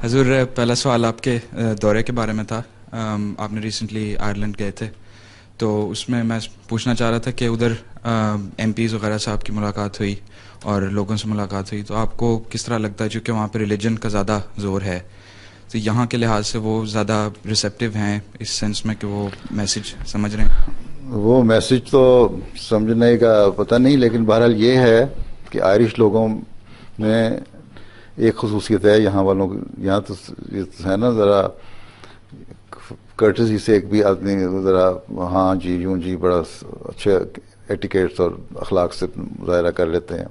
حضور پہلا سوال آپ کے دورے کے بارے میں تھا. آپ نے ریسنٹلی آئرلینڈ گئے تھے، تو اس میں پوچھنا چاہ رہا تھا کہ ادھر ایم پیز وغیرہ سے آپ کی ملاقات ہوئی اور لوگوں سے ملاقات ہوئی، تو آپ کو کس طرح لگتا ہے؟ چونکہ وہاں پہ ریلیجن کا زیادہ زور ہے، تو یہاں کے لحاظ سے وہ زیادہ ریسیپٹیو ہیں اس سینس میں کہ وہ میسج سمجھ رہے ہیں؟ وہ میسج تو سمجھنے کا پتہ نہیں، لیکن بہرحال یہ ہے کہ آئرش لوگوں میں ایک خصوصیت ہے یہاں والوں کی. یہاں تو یہ ہے نا ذرا کرٹسی سے ایک بھی آدمی ذرا ہاں جی یوں جی بڑا اچھے ایٹیکیٹس اور اخلاق سے مظاہرہ کر لیتے ہیں.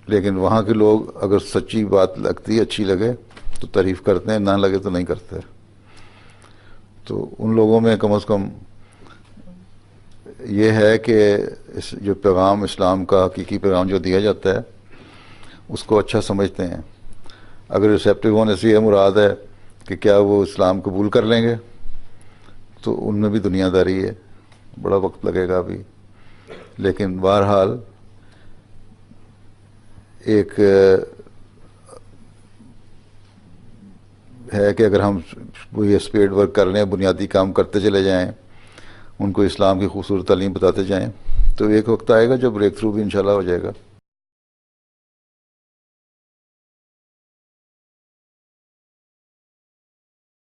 لیکن وہاں کے لوگ اگر سچی بات لگتی اچھی لگے تو تعریف کرتے ہیں، نہ لگے تو نہیں کرتے. تو ان لوگوں میں کم از کم یہ ہے کہ جو پیغام اسلام کا حقیقی پیغام جو دیا جاتا ہے اس کو اچھا سمجھتے ہیں. اگر ریسیپٹیو ہونے سے یہ مراد ہے کہ کیا وہ اسلام قبول کر لیں گے، تو ان میں بھی دنیا داری ہے، بڑا وقت لگے گا ابھی. لیکن بہرحال ایک ہے کہ اگر ہم یہ اسپیڈ ورک کر لیں، بنیادی کام کرتے چلے جائیں، ان کو اسلام کی خوبصورت تعلیم بتاتے جائیں، تو ایک وقت آئے گا جب بریک تھرو بھی انشاءاللہ ہو جائے گا.